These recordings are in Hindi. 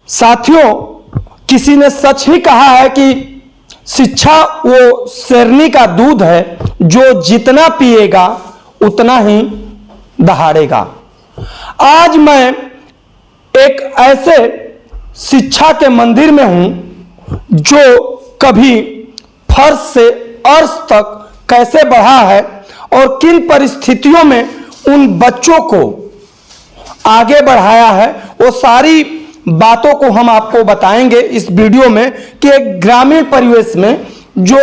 साथियों, किसी ने सच ही कहा है कि शिक्षा वो शेरनी का दूध है जो जितना पिएगा उतना ही दहाड़ेगा। आज मैं एक ऐसे शिक्षा के मंदिर में हूं जो कभी फर्श से अर्श तक कैसे बढ़ा है और किन परिस्थितियों में उन बच्चों को आगे बढ़ाया है, वो सारी बातों को हम आपको बताएंगे इस वीडियो में कि एक ग्रामीण परिवेश में जो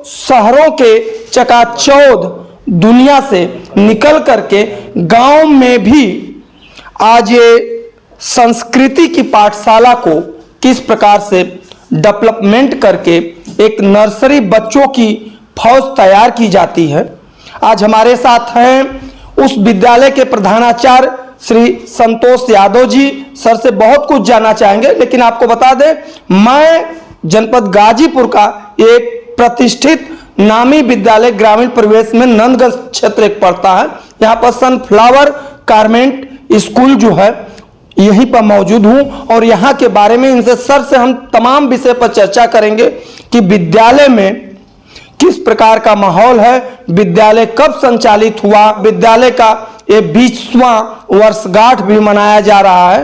शहरों के चकाचौंध दुनिया से निकल करके गांव में भी आज ये संस्कृति की पाठशाला को किस प्रकार से डेवलपमेंट करके एक नर्सरी बच्चों की फौज तैयार की जाती है। आज हमारे साथ हैं उस विद्यालय के प्रधानाचार्य श्री संतोष यादव जी। सर से बहुत कुछ जानना चाहेंगे, लेकिन आपको बता दें मैं जनपद गाजीपुर का एक प्रतिष्ठित नामी विद्यालय ग्रामीण परिवेश में नंदगंज क्षेत्र एक पड़ता है। यहाँ पर सनफ्लावर गारमेंट स्कूल जो है यहीं पर मौजूद हूँ और यहाँ के बारे में इनसे सर से हम तमाम विषय पर चर्चा करेंगे कि विद्यालय में किस प्रकार का माहौल है, विद्यालय कब संचालित हुआ, विद्यालय का ये 20वां वर्षगांठ भी मनाया जा रहा है,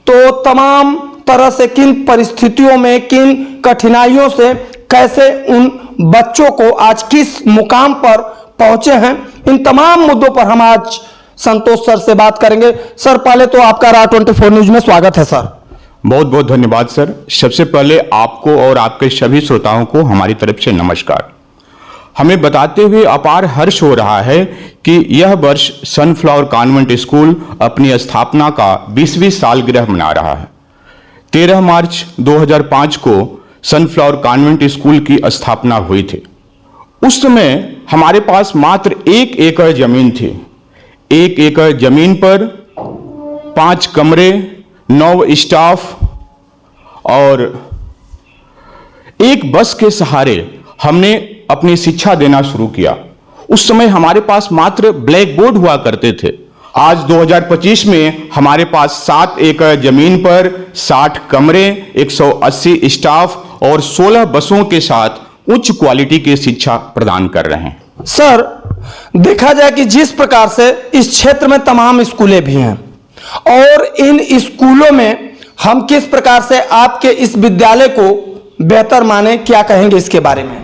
तो तमाम तरह से किन परिस्थितियों में किन कठिनाइयों से कैसे उन बच्चों को आज किस मुकाम पर पहुंचे हैं, इन तमाम मुद्दों पर हम आज संतोष सर से बात करेंगे। सर, पहले तो आपका Ra24 न्यूज में स्वागत है। सर, बहुत बहुत धन्यवाद सर। सबसे पहले आपको और आपके सभी श्रोताओं को हमारी तरफ से नमस्कार। हमें बताते हुए अपार हर्ष हो रहा है कि यह वर्ष सनफ्लावर कॉन्वेंट स्कूल अपनी स्थापना का 20वीं सालगिरह मना रहा है। 13 मार्च 2005 को सनफ्लावर कॉन्वेंट स्कूल की स्थापना हुई थी। उस समय हमारे पास मात्र 1 एकड़ जमीन थी। 1 एकड़ जमीन पर 5 कमरे, 9 स्टाफ और एक बस के सहारे हमने अपनी शिक्षा देना शुरू किया। उस समय हमारे पास मात्र ब्लैक बोर्ड हुआ करते थे। आज 2025 में हमारे पास 7 एकड़ जमीन पर 60 कमरे, 180 स्टाफ और 16 बसों के साथ उच्च क्वालिटी की शिक्षा प्रदान कर रहे हैं। सर, देखा जाए कि जिस प्रकार से इस क्षेत्र में तमाम स्कूलें भी हैं और इन स्कूलों में हम किस प्रकार से आपके इस विद्यालय को बेहतर माने, क्या कहेंगे इसके बारे में?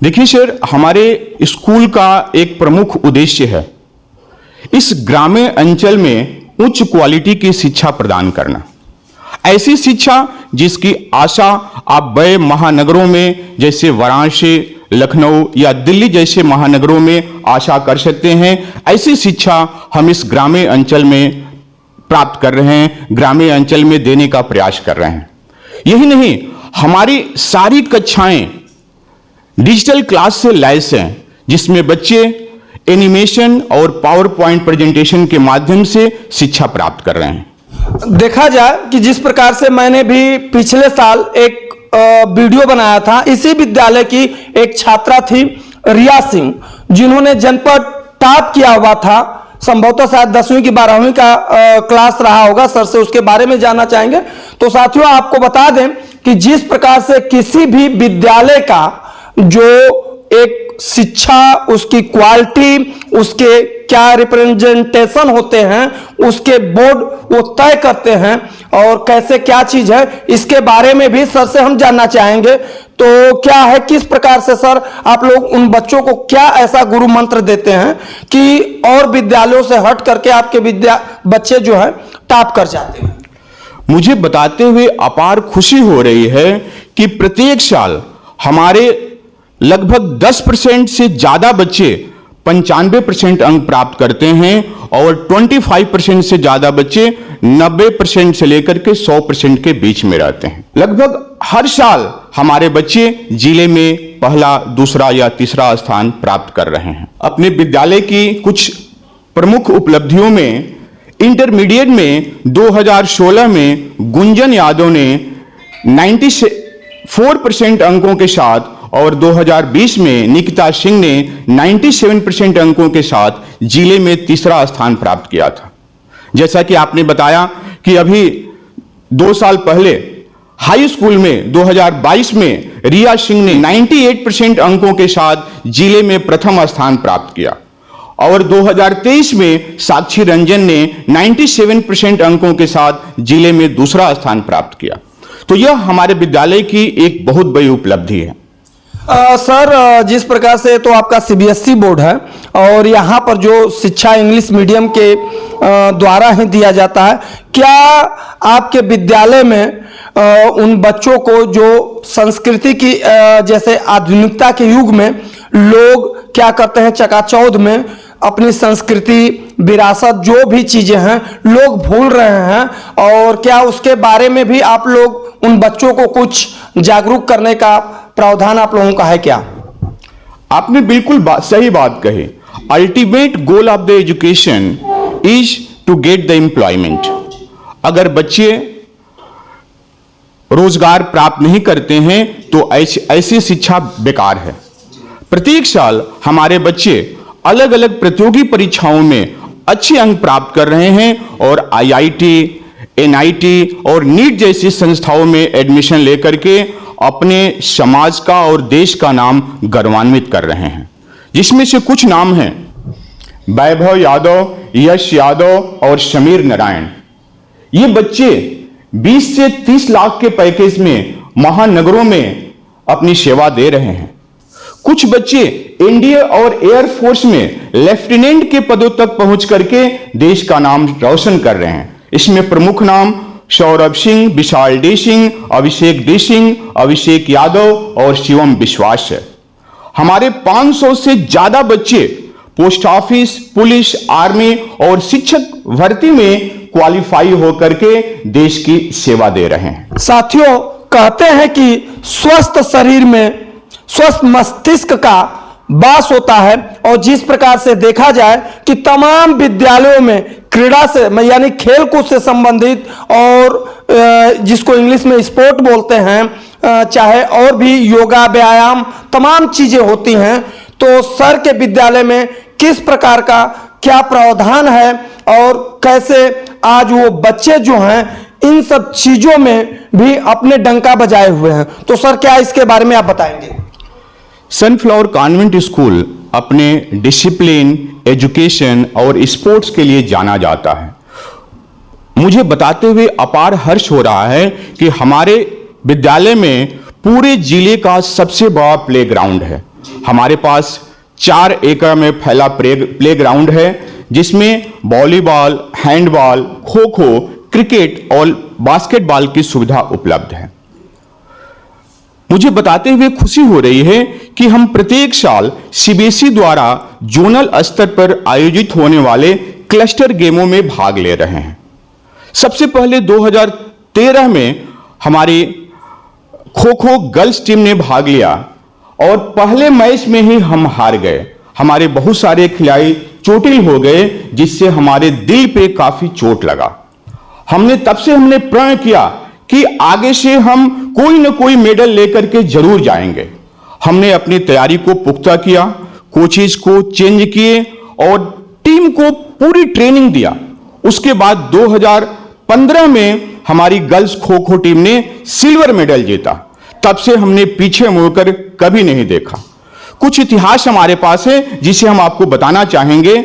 देखिए सर, हमारे स्कूल का एक प्रमुख उद्देश्य है इस ग्रामीण अंचल में उच्च क्वालिटी की शिक्षा प्रदान करना। ऐसी शिक्षा जिसकी आशा आप बड़े महानगरों में जैसे वाराणसी, लखनऊ या दिल्ली जैसे महानगरों में आशा कर सकते हैं, ऐसी शिक्षा हम इस ग्रामीण अंचल में प्राप्त कर रहे हैं, ग्रामीण अंचल में देने का प्रयास कर रहे हैं। यही नहीं, हमारी सारी कक्षाएं डिजिटल क्लास से लैस हैं, जिसमें बच्चे एनिमेशन और पावर पॉइंट प्रेजेंटेशन के माध्यम से शिक्षा प्राप्त कर रहे हैं। देखा जाए कि जिस प्रकार से मैंने भी पिछले साल एक वीडियो बनाया था, इसी विद्यालय की एक छात्रा थी रिया सिंह, जिन्होंने जनपद टॉप किया हुआ था। संभवतः शायद 10वीं की 12वीं का क्लास रहा होगा। सर से उसके बारे में जानना चाहेंगे। तो साथियों, आपको बता दें कि जिस प्रकार से किसी भी विद्यालय का जो एक शिक्षा, उसकी क्वालिटी, उसके क्या रिप्रेजेंटेशन होते हैं, उसके बोर्ड वो तय करते हैं और कैसे क्या चीज है, इसके बारे में भी सर से हम जानना चाहेंगे। तो क्या है, किस प्रकार से सर आप लोग उन बच्चों को क्या ऐसा गुरु मंत्र देते हैं कि और विद्यालयों से हट करके आपके बच्चे जो है टॉप कर जाते हैं? मुझे बताते हुए अपार खुशी हो रही है कि प्रत्येक साल हमारे लगभग 10% से ज्यादा बच्चे 95% अंक प्राप्त करते हैं और 25% से ज्यादा बच्चे 90% से लेकर के 100% के बीच में रहते हैं। लगभग हर साल हमारे बच्चे जिले में पहला, दूसरा या तीसरा स्थान प्राप्त कर रहे हैं। अपने विद्यालय की कुछ प्रमुख उपलब्धियों में इंटरमीडिएट में 2016 में गुंजन यादव ने 94% अंकों के साथ और 2020 में निकिता सिंह ने 97% अंकों के साथ जिले में तीसरा स्थान प्राप्त किया था। जैसा कि आपने बताया कि अभी 2 साल पहले हाई स्कूल में 2022 में रिया सिंह ने 98% अंकों के साथ जिले में प्रथम स्थान प्राप्त किया और 2023 में साक्षी रंजन ने 97% अंकों के साथ जिले में दूसरा स्थान प्राप्त किया। तो यह हमारे विद्यालय की एक बहुत बड़ी उपलब्धि है। सर, जिस प्रकार से तो आपका सीबीएसई बोर्ड है और यहाँ पर जो शिक्षा इंग्लिश मीडियम के द्वारा ही दिया जाता है, क्या आपके विद्यालय में उन बच्चों को जो संस्कृति की जैसे आधुनिकता के युग में लोग क्या करते हैं, चकाचौंध में अपनी संस्कृति विरासत जो भी चीजें हैं लोग भूल रहे हैं, और क्या उसके बारे में भी आप लोग उन बच्चों को कुछ जागरूक करने का प्रावधान आप लोगों का है क्या? आपने बिल्कुल सही बात कही। Ultimate goal of the education is to get the employment. अगर बच्चे रोजगार प्राप्त नहीं करते हैं तो ऐसी शिक्षा बेकार है। प्रत्येक साल हमारे बच्चे अलग अलग प्रतियोगी परीक्षाओं में अच्छे अंक प्राप्त कर रहे हैं और आईआईटी, एनआईटी और नीट जैसी संस्थाओं में एडमिशन लेकर के अपने समाज का और देश का नाम गौरवान्वित कर रहे हैं, जिसमें से कुछ नाम हैं वैभव यादव, यश यादव और समीर नारायण। ये बच्चे 20 से 30 लाख के पैकेज में महानगरों में अपनी सेवा दे रहे हैं। कुछ बच्चे एनडीए और एयरफोर्स में लेफ्टिनेंट के पदों तक पहुंच करके देश का नाम रोशन कर रहे हैं। इसमें प्रमुख नाम सौरभ सिंह, विशाल डी सिंह, अभिषेक डी सिंह, अभिषेक यादव और शिवम विश्वास है। हमारे 500 से ज्यादा बच्चे पोस्ट ऑफिस, पुलिस, आर्मी और शिक्षक भर्ती में क्वालिफाई होकर के देश की सेवा दे रहे हैं। साथियों, कहते हैं कि स्वस्थ शरीर में स्वस्थ मस्तिष्क का वास होता है, और जिस प्रकार से देखा जाए कि तमाम विद्यालयों में क्रीड़ा से यानी खेल कूद से संबंधित और जिसको इंग्लिश में स्पोर्ट बोलते हैं, चाहे और भी योगा, व्यायाम, तमाम चीजें होती हैं। तो सर के विद्यालय में किस प्रकार का क्या प्रावधान है और कैसे आज वो बच्चे जो हैं इन सब चीजों में भी अपने डंका बजाए हुए हैं, तो सर क्या इसके बारे में आप बताएंगे? सनफ्लावर कॉन्वेंट स्कूल अपने डिसिप्लिन, एजुकेशन और स्पोर्ट्स के लिए जाना जाता है। मुझे बताते हुए अपार हर्ष हो रहा है कि हमारे विद्यालय में पूरे जिले का सबसे बड़ा प्लेग्राउंड है। हमारे पास 4 एकड़ में फैला प्लेग्राउंड है, जिसमें volleyball, handball, kho kho, cricket और बास्केटबॉल की सुविधा उपलब्ध है। मुझे बताते हुए खुशी हो रही है कि हम प्रत्येक साल सीबीएसई द्वारा जोनल स्तर पर आयोजित होने वाले क्लस्टर गेमों में भाग ले रहे हैं। सबसे पहले 2013 में हमारी खो खो गर्ल्स टीम ने भाग लिया और पहले मैच में ही हम हार गए। हमारे बहुत सारे खिलाड़ी चोटिल हो गए, जिससे हमारे दिल पे काफी चोट लगा। तब से हमने प्रण किया कि आगे से हम कोई न कोई मेडल लेकर के जरूर जाएंगे। हमने अपनी तैयारी को पुख्ता किया, कोचेज को चेंज किए और टीम को पूरी ट्रेनिंग दिया। उसके बाद 2015 में हमारी गर्ल्स खो खो टीम ने सिल्वर मेडल जीता। तब से हमने पीछे मुड़कर कभी नहीं देखा। कुछ इतिहास हमारे पास है जिसे हम आपको बताना चाहेंगे।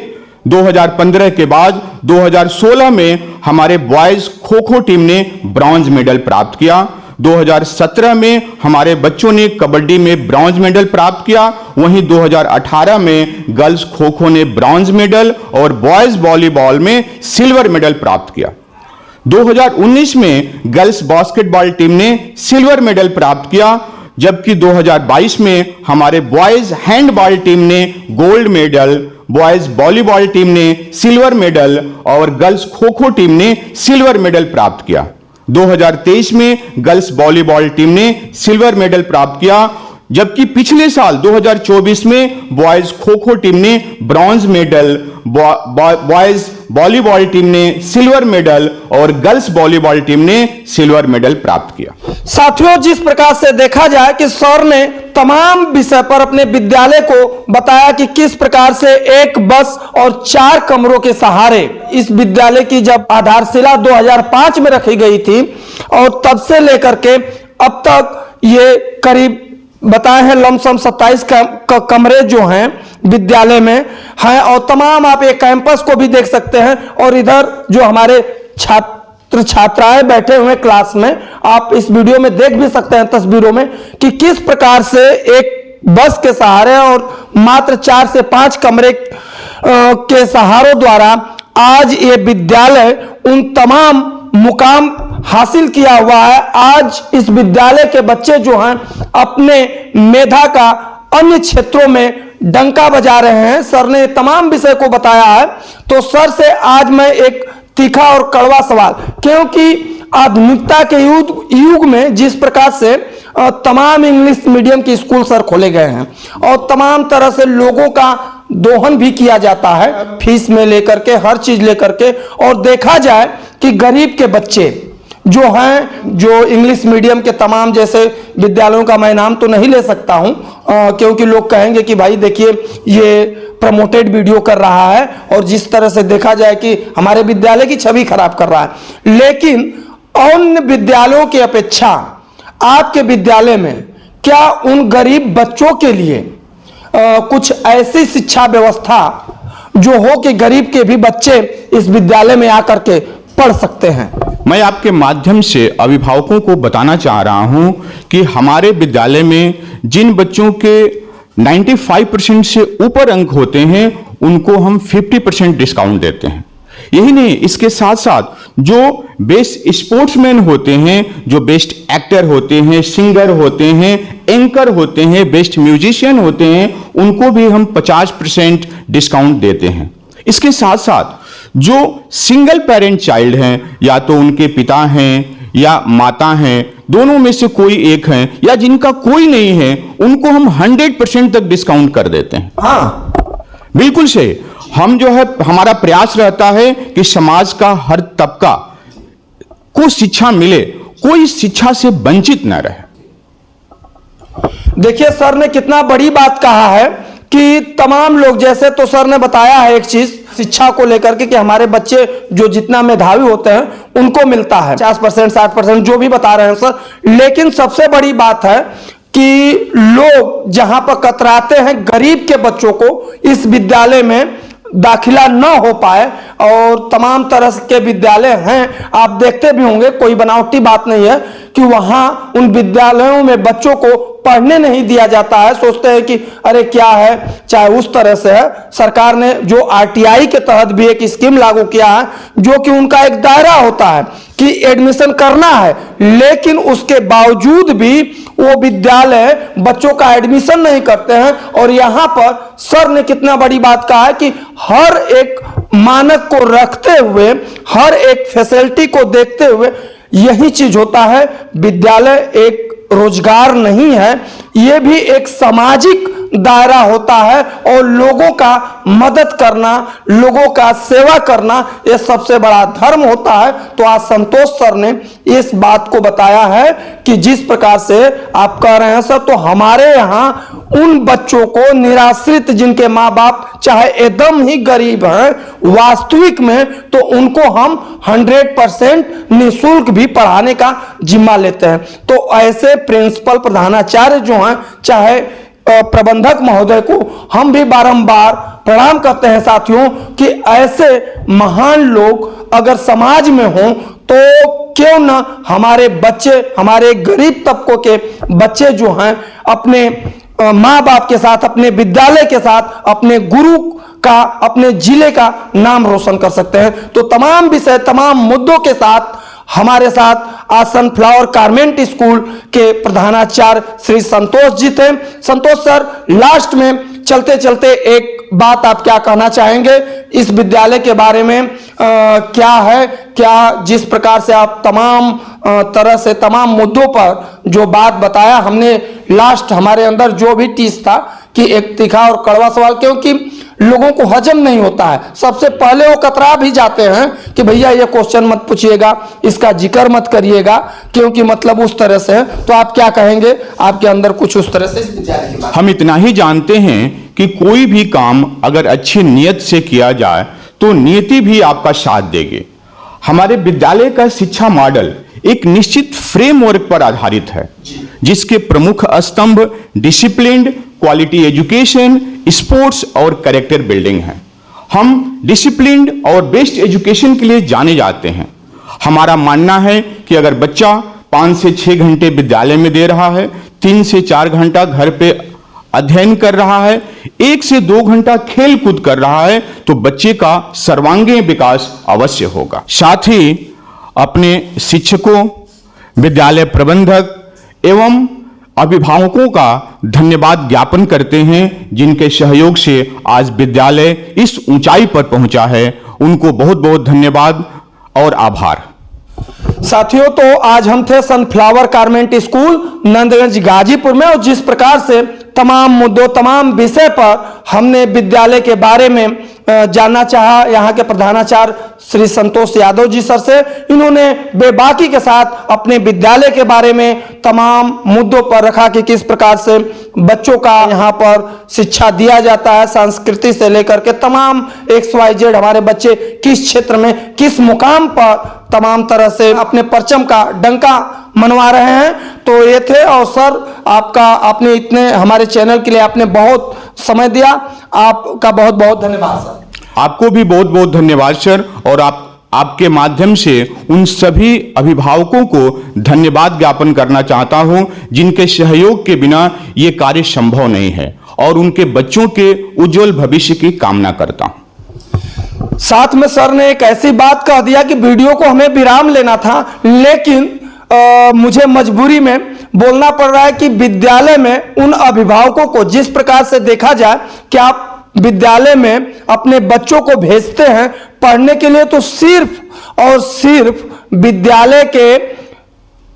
2015 के बाद 2016 में हमारे बॉयज खो खो टीम ने ब्रॉन्ज मेडल प्राप्त किया। 2017 में हमारे बच्चों ने कबड्डी में ब्रॉन्ज मेडल प्राप्त किया। वहीं 2018 में गर्ल्स खो खो ने ब्रॉन्ज मेडल और बॉयज वॉलीबॉल में सिल्वर मेडल प्राप्त किया। 2019 में गर्ल्स बास्केटबॉल टीम ने सिल्वर मेडल प्राप्त किया, जबकि 2022 में हमारे बॉयज हैंडबॉल टीम ने gold medal, boys volleyball team ने सिल्वर मेडल और गर्ल्स खो खो टीम ने सिल्वर मेडल प्राप्त किया। 2023 में गर्ल्स वॉलीबॉल टीम ने सिल्वर मेडल प्राप्त किया, जबकि पिछले साल 2024 में बॉयज खो खो टीम ने bronze medal, boys volleyball team ने सिल्वर मेडल और गर्ल्स वॉलीबॉल टीम ने सिल्वर मेडल प्राप्त किया। साथियों, जिस प्रकार से देखा जाए कि सर ने तमाम विषय पर अपने विद्यालय को बताया कि किस प्रकार से एक बस और 4 कमरों के सहारे इस विद्यालय की जब आधारशिला 2005 में रखी गई थी और तब से लेकर के अब तक ये करीब बताए हैं लमसम 27 कमरे जो हैं विद्यालय में हैं और तमाम आप एक कैंपस को भी देख सकते हैं और इधर जो हमारे छात्र छात्राएं बैठे हुए क्लास में आप इस वीडियो में देख भी सकते हैं तस्वीरों में कि किस प्रकार से एक बस के सहारे और मात्र 4 से 5 कमरे के सहारों द्वारा आज ये विद्यालय उन तमाम मुकाम हासिल किया हुआ है। आज इस विद्यालय के बच्चे जो हैं अपने मेधा का अन्य क्षेत्रों में डंका बजा रहे हैं। सर ने तमाम विषय को बताया है। तो सर से आज मैं एक तीखा और कड़वा सवाल, क्योंकि आधुनिकता के युग में जिस प्रकार से तमाम इंग्लिश मीडियम के स्कूल सर खोले गए हैं और तमाम तरह से लोगों का दोहन भी किया जाता है फीस में लेकर के, हर चीज लेकर के, और देखा जाए कि गरीब के बच्चे जो हैं, जो इंग्लिश मीडियम के तमाम जैसे विद्यालयों का मैं नाम तो नहीं ले सकता हूं क्योंकि लोग कहेंगे कि भाई देखिए ये प्रमोटेड वीडियो कर रहा है और जिस तरह से देखा जाए कि हमारे विद्यालय की छवि खराब कर रहा है। लेकिन अन्य विद्यालयों की अपेक्षा आपके विद्यालय में क्या उन गरीब बच्चों के लिए कुछ ऐसी शिक्षा व्यवस्था जो हो कि गरीब के भी बच्चे इस विद्यालय में आकर के पढ़ सकते हैं? मैं आपके माध्यम से अभिभावकों को बताना चाह रहा हूं कि हमारे विद्यालय में जिन बच्चों के 95% से ऊपर अंक होते हैं उनको हम 50% डिस्काउंट देते हैं। यही नहीं, इसके साथ साथ जो बेस्ट स्पोर्ट्समैन होते हैं, जो बेस्ट एक्टर होते हैं, सिंगर होते हैं, एंकर होते हैं, बेस्ट म्यूजिशियन होते हैं, उनको भी हम 50% डिस्काउंट देते हैं। इसके साथ साथ जो सिंगल पेरेंट चाइल्ड हैं, या तो उनके पिता हैं या माता हैं, दोनों में से कोई एक हैं, या जिनका कोई नहीं है, उनको हम 100% तक डिस्काउंट कर देते हैं। हाँ, बिल्कुल सही। हम जो है, हमारा प्रयास रहता है कि समाज का हर तबका को शिक्षा मिले, कोई शिक्षा से वंचित न रहे। देखिए सर ने कितना बड़ी बात कहा है कि तमाम लोग, जैसे तो सर ने बताया है एक चीज शिक्षा को लेकर के कि हमारे बच्चे जो जितना मेधावी होते हैं उनको मिलता है 50% 60% जो भी बता रहे हैं सर। लेकिन सबसे बड़ी बात है कि लोग जहां पर कतराते हैं गरीब के बच्चों को इस विद्यालय में दाखिला न हो पाए, और तमाम तरह के विद्यालय हैं, आप देखते भी होंगे, कोई बनावटी बात नहीं है कि वहां उन विद्यालयों में बच्चों को पढ़ने नहीं दिया जाता है। सोचते हैं कि अरे क्या है, चाहे उस तरह से है। सरकार ने जो आरटीआई के तहत भी एक स्कीम लागू किया है जो कि उनका एक दायरा होता है कि एडमिशन करना है, लेकिन उसके बावजूद भी वो विद्यालय बच्चों का एडमिशन नहीं करते हैं। और यहां पर सर ने कितना बड़ी बात कहा है कि हर एक मानक को रखते हुए, हर एक फैसिलिटी को देखते हुए यही चीज होता है। विद्यालय एक रोजगार नहीं है, यह भी एक सामाजिक दायरा होता है और लोगों का मदद करना, लोगों का सेवा करना, यह सबसे बड़ा धर्म होता है। तो आज संतोष सर ने इस बात को बताया है कि जिस प्रकार से आप कह रहे हैं सर, तो हमारे यहाँ उन बच्चों को निराश्रित जिनके माँ बाप चाहे एकदम ही गरीब हैं वास्तविक में, तो उनको हम 100% निःशुल्क भी पढ़ाने का जिम्मा लेते हैं। तो ऐसे प्रिंसिपल प्रधानाचार्य जो हैं, चाहे प्रबंधक महोदय को हम भी बारंबार प्रणाम करते हैं साथियों कि ऐसे महान लोग अगर समाज में हों तो क्यों ना हमारे बच्चे, हमारे गरीब तबकों के बच्चे जो हैं अपने माँ बाप के साथ, अपने विद्यालय के साथ, अपने गुरु का, अपने जिले का नाम रोशन कर सकते हैं। तो तमाम विषय, तमाम मुद्दों के साथ हमारे साथ आज सनफ्लावर गारमेंट स्कूल के प्रधानाचार्य श्री संतोष जी थे। संतोष सर, लास्ट में चलते चलते एक बात आप क्या कहना चाहेंगे इस विद्यालय के बारे में? क्या है, क्या जिस प्रकार से आप तमाम तरह से तमाम मुद्दों पर जो बात बताया, हमने लास्ट हमारे अंदर जो भी टीस था कि एक तीखा और कड़वा सवाल, क्योंकि लोगों को हजम नहीं होता है। सबसे पहले वो कतरा भी जाते हैं कि भैया ये क्वेश्चन मत पूछिएगा, इसका जिक्र मत करिएगा, क्योंकि मतलब उस तरह से है। तो आप क्या कहेंगे, आपके अंदर कुछ उस तरह से इस विद्यालय के बारे में? हम इतना ही जानते हैं कि कोई भी काम अगर अच्छी नियत से किया जाए तो नियति भी आपका साथ देगी। हमारे विद्यालय का शिक्षा मॉडल एक निश्चित फ्रेमवर्क पर आधारित है, जिसके प्रमुख स्तंभ डिसिप्लिन्ड, क्वालिटी एजुकेशन, स्पोर्ट्स और कैरेक्टर बिल्डिंग है। हम डिसिप्लिन्ड और बेस्ट एजुकेशन के लिए जाने जाते हैं। हमारा मानना है कि अगर बच्चा 5 से 6 घंटे विद्यालय में दे रहा है, 3 से 4 घंटा घर पे अध्ययन कर रहा है, 1 से 2 घंटा खेल कूद कर रहा है, तो बच्चे का सर्वांगीण विकास अवश्य होगा। साथ ही अपने शिक्षकों, विद्यालय प्रबंधक एवं अभिभावकों का धन्यवाद ज्ञापन करते हैं, जिनके सहयोग से आज विद्यालय इस ऊंचाई पर पहुंचा है। उनको बहुत बहुत धन्यवाद और आभार। साथियों, तो आज हम थे sunflower garment school Nandganj Ghazipur में, और जिस प्रकार से तमाम मुद्दों, तमाम विषय पर हमने विद्यालय के बारे में जानना चाहा यहाँ के प्रधानाचार्य श्री संतोष यादव जी सर से। इन्होंने बेबाकी के साथ अपने विद्यालय के बारे में तमाम मुद्दों पर रखा कि किस प्रकार से बच्चों का यहाँ पर शिक्षा दिया जाता है, संस्कृति से लेकर के तमाम XYZ हमारे बच्चे किस क्षेत्र में, किस मुकाम पर तमाम तरह से अपने परचम का डंका मनवा रहे हैं। तो ये थे, और सर आपका, आपने इतने हमारे चैनल के लिए आपने बहुत समय दिया, आपका बहुत बहुत धन्यवाद सर। आपको भी बहुत बहुत धन्यवाद सर, और आपके माध्यम से उन सभी अभिभावकों को धन्यवाद ज्ञापन करना चाहता हूं, जिनके सहयोग के बिना ये कार्य संभव नहीं है, और उनके बच्चों के उज्जवल भविष्य की कामना करता हूं। साथ में सर ने एक ऐसी बात कह दिया कि वीडियो को हमें विराम लेना था, लेकिन मुझे मजबूरी में बोलना पड़ रहा है कि विद्यालय में उन अभिभावकों को, जिस प्रकार से देखा जाए कि आप विद्यालय में अपने बच्चों को भेजते हैं पढ़ने के लिए, तो सिर्फ और सिर्फ विद्यालय के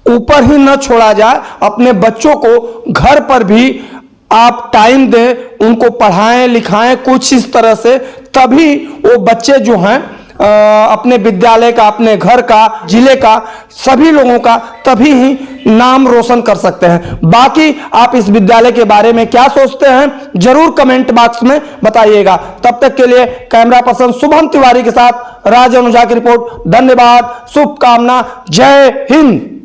ऊपर ही न छोड़ा जाए, अपने बच्चों को घर पर भी आप टाइम दें, उनको पढ़ाएं लिखाएं कुछ इस तरह से, तभी वो बच्चे जो हैं अपने विद्यालय का, अपने घर का, जिले का, सभी लोगों का तभी ही नाम रोशन कर सकते हैं। बाकी आप इस विद्यालय के बारे में क्या सोचते हैं जरूर कमेंट बॉक्स में बताइएगा। तब तक के लिए कैमरा पर्सन शुभम तिवारी के साथ राज अनुजा की रिपोर्ट। धन्यवाद, शुभकामना, जय हिंद।